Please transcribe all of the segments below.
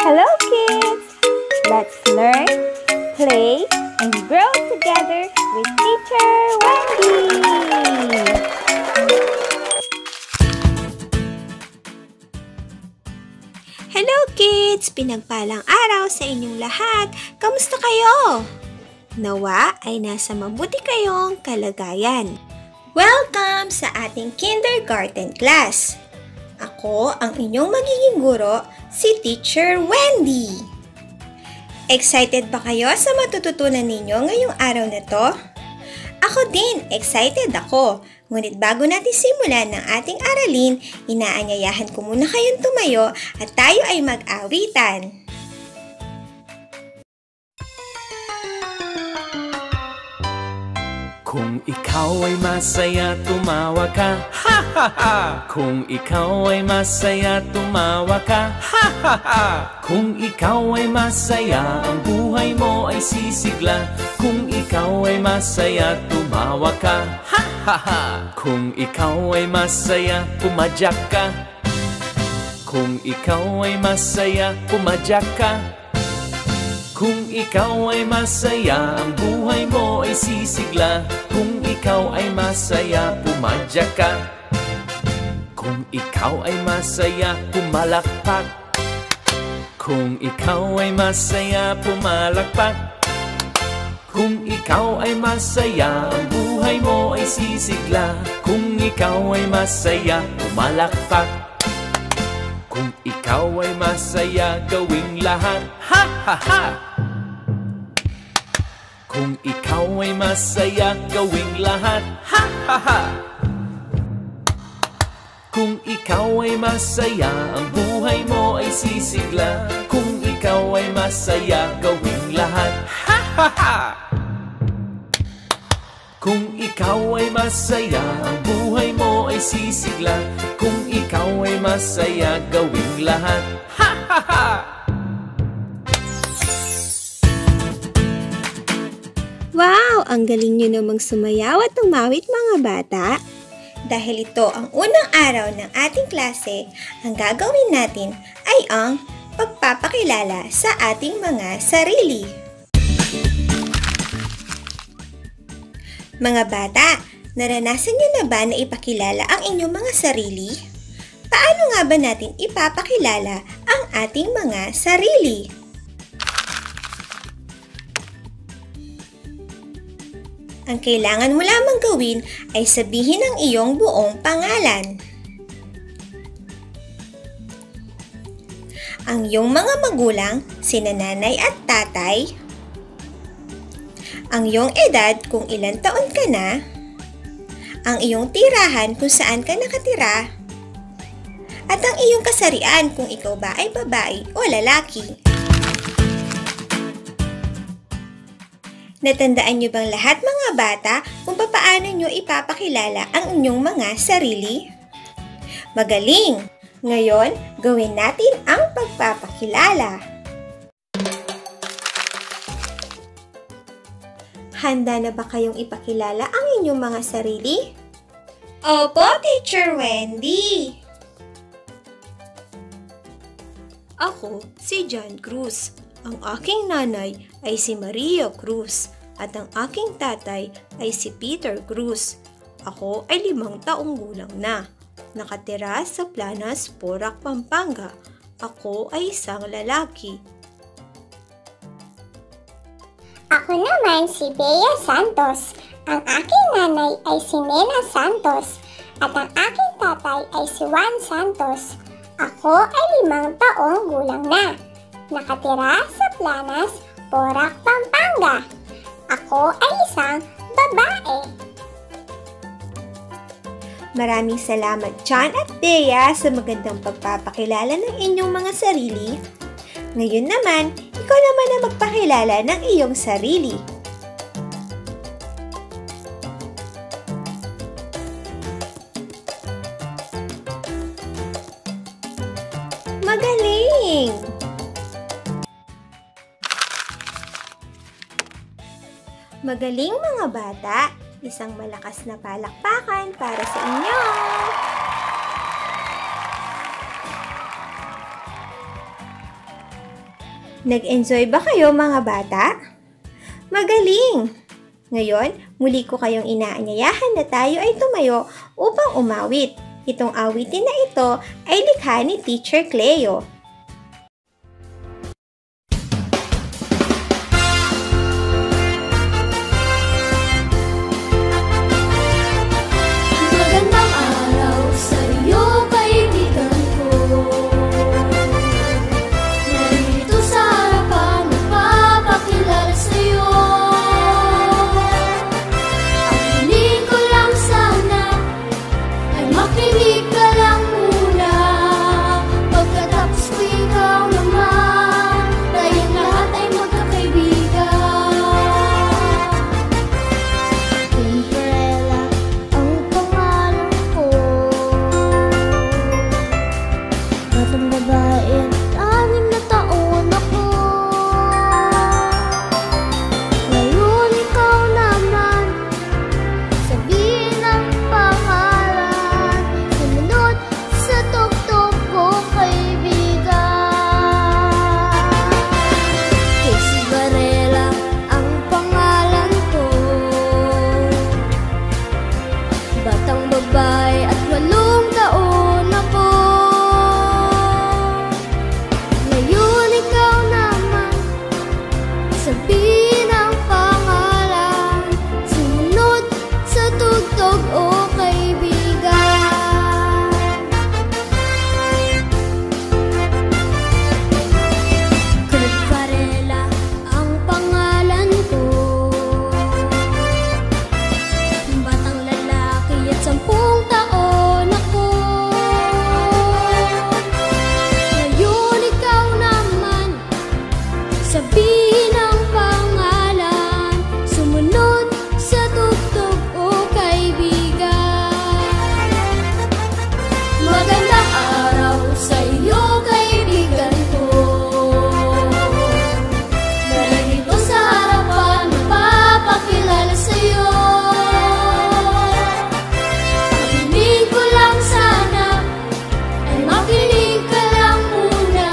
Hello kids! Let's learn, play, and grow together with Teacher Wendy! Hello kids! Pinagpalang araw sa inyong lahat! Kamusta kayo? Nawa ay nasa mabuti kayong kalagayan. Welcome sa ating kindergarten class! Ako ang inyong magiging guro, si Teacher Wendy. Excited ba kayo sa matututunan ninyo ngayong araw na to? Ako din, excited ako. Ngunit bago natin simulan ng ating aralin, inaanyayahan ko muna kayong tumayo at tayo ay mag-awitan. Kung ikaw ay masaya, tumawa ka, ha ha ha! Kung ikaw ay masaya, tumawa ka, ha ha ha! Kung ikaw ay masaya, ang buhay mo ay sisigla. Kung ikaw ay masaya, tumawa ka, ha ha ha! Kung ikaw ay masaya, pumadyak ka. Kung ikaw ay masaya, pumadyak ka. Kung ikaw ay masaya, ang buhay mo ay sisigla. Kung ikaw ay masaya, pumadyak ka. Kung ikaw ay masaya, pumalakpak. Kung ikaw ay masaya, pumalakpak. Kung ikaw ay masaya, ang buhay mo ay sisigla. Kung ikaw ay masaya, pumalakpak. Kung ikaw ay masaya, gawing lahat, ha ha ha! Kung ikaw ay masaya, gawing lahat, ha ha ha! Kung ikaw ay masaya, ang buhay mo ay sisigla. Kung ikaw ay masaya, gawing lahat, ha ha ha! Kung ikaw ay masaya, ang buhay mo ay sisigla. Kung ikaw ay masaya, gawing lahat, ha ha ha! Wow! Ang galing nyo namang sumayaw at tumawit mga bata. Dahil ito ang unang araw ng ating klase, ang gagawin natin ay ang pagpapakilala sa ating mga sarili. Mga bata, naranasan nyo na ba na ipakilala ang inyong mga sarili? Paano nga ba natin ipapakilala ang ating mga sarili? Ang kailangan mo lamang gawin ay sabihin ang iyong buong pangalan. Ang iyong mga magulang, sina nanay at tatay. Ang iyong edad kung ilang taon ka na. Ang iyong tirahan kung saan ka nakatira. At ang iyong kasarian kung ikaw ba ay babae o lalaki. Natandaan niyo bang lahat mga bata kung paano niyo ipapakilala ang inyong mga sarili? Magaling! Ngayon, gawin natin ang pagpapakilala. Handa na ba kayong ipakilala ang inyong mga sarili? Opo, Teacher Wendy! Ako si John Cruz. Ang aking nanay ay si Maria Cruz at ang aking tatay ay si Peter Cruz. Ako ay 5 taong gulang na. Nakatira sa Planas, Porac, Pampanga. Ako ay isang lalaki. Ako naman si Bea Santos. Ang aking nanay ay si Nena Santos at ang aking tatay ay si Juan Santos. Ako ay 5 taong gulang na. Nakatira sa Planas, Porac, Pampanga. Ako ay isang babae. Maraming salamat John at Bea sa magandang pagpapakilala ng inyong mga sarili. Ngayon naman, ikaw naman ang magpakilala ng iyong sarili. Magaling! Magaling mga bata! Isang malakas na palakpakan para sa inyo! Nag-enjoy ba kayo mga bata? Magaling! Ngayon, muli ko kayong inaanyayahan na tayo ay tumayo upang umawit. Itong awitin na ito ay likha ni Teacher Cleo. Magandang araw sa iyo, kaibigan ko. Narito sa harapan, magpapakilala sa iyo. Ang hiling ko lang sana ay makinig ka lang muna. Pagkatapos ko ikaw naman, tayong lahat ay magkakaibigan. Umbrella ang pangalan ko. Batang babae at 6 na taon ako. Ngayon ikaw naman, sabihin ang pangalan. Sumunod sa tugtog ko, kaibigan. Casey Varela ang pangalan ko. Batang babae at 8 taon ako. Ngayon ikaw naman, sabihin ang pangalan. Sumunod sa tugtog, o kaibigan. Kurt Varela ang pangalan ko. Batang lalaki at 10 taon ako. Ngayon ikaw naman, sabihin ang pangalan. Sumunod sa tugtog, o kaibigan. Magandang araw sa iyo, kaibigan ko. Narito sa harapan, magpapakilala sa iyo. Ang hiling ko lang sana ay makinig ka lang muna.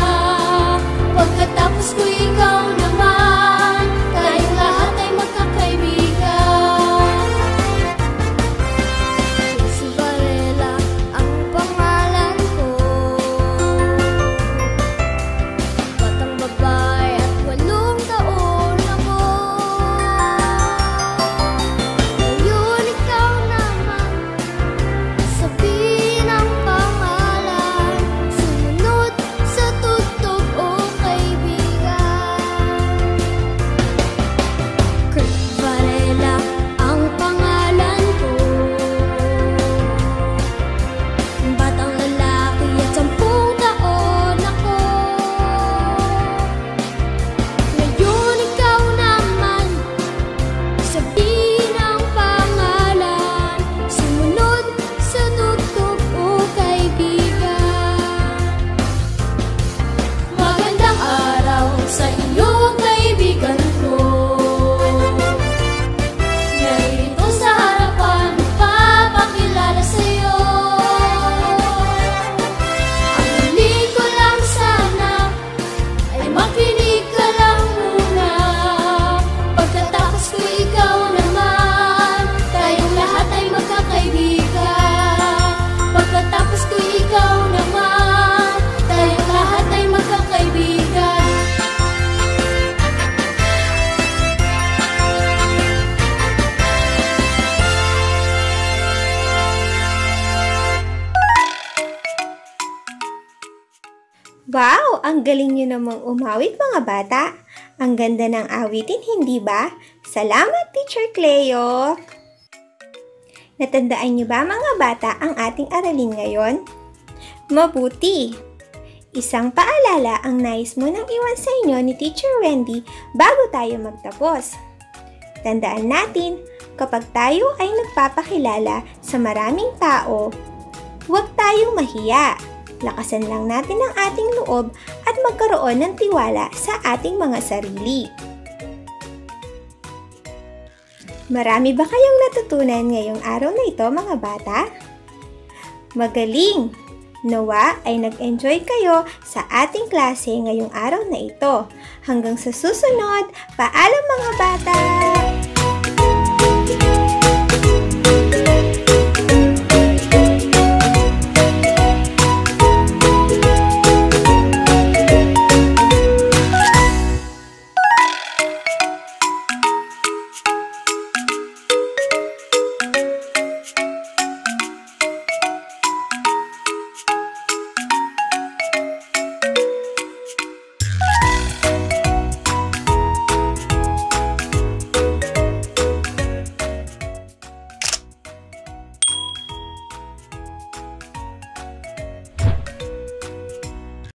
Pagkatapos ko ikaw naman, tayong lahat ay magkakaibigan. Casey Varela ang pangalan ko. Batang babae at 8 taon ako. Ngayon ikaw naman, sabihin ang pangalan. Sumunod sa tugtog, o kaibigan. Kurt Varela ang pangalan ko. Batang lalaki at 10 taon ako. Ngayon ikaw naman, sabihin ang pangalan. Sumunod sa tugtog, o kaibigan. Magandang araw sa iyo, kaibigan ko. Narito sa harapan, magpapakilala sa iyo. Ang hiling ko lang sana ay makinig ka lang muna. Pagkatapos ko ikaw naman, tayong lahat ay magkakaibigan. Pagkatapos ko ikaw naman, tayong lahat ay magkakaibigan. Wow! Ang galing nyo namang umawit mga bata. Ang ganda ng awitin, hindi ba? Salamat, Teacher Cleo! Natandaan nyo ba mga bata ang ating aralin ngayon? Mabuti! Isang paalala ang nais mo nang iwan sa inyo ni Teacher Wendy bago tayo magtapos. Tandaan natin, kapag tayo ay nagpapakilala sa maraming tao, huwag tayong mahiya. Lakasan lang natin ang ating loob at magkaroon ng tiwala sa ating mga sarili. Marami ba kayong natutunan ngayong araw na ito mga bata? Magaling! Nawa ay nag-enjoy kayo sa ating klase ngayong araw na ito. Hanggang sa susunod, paalam mga bata!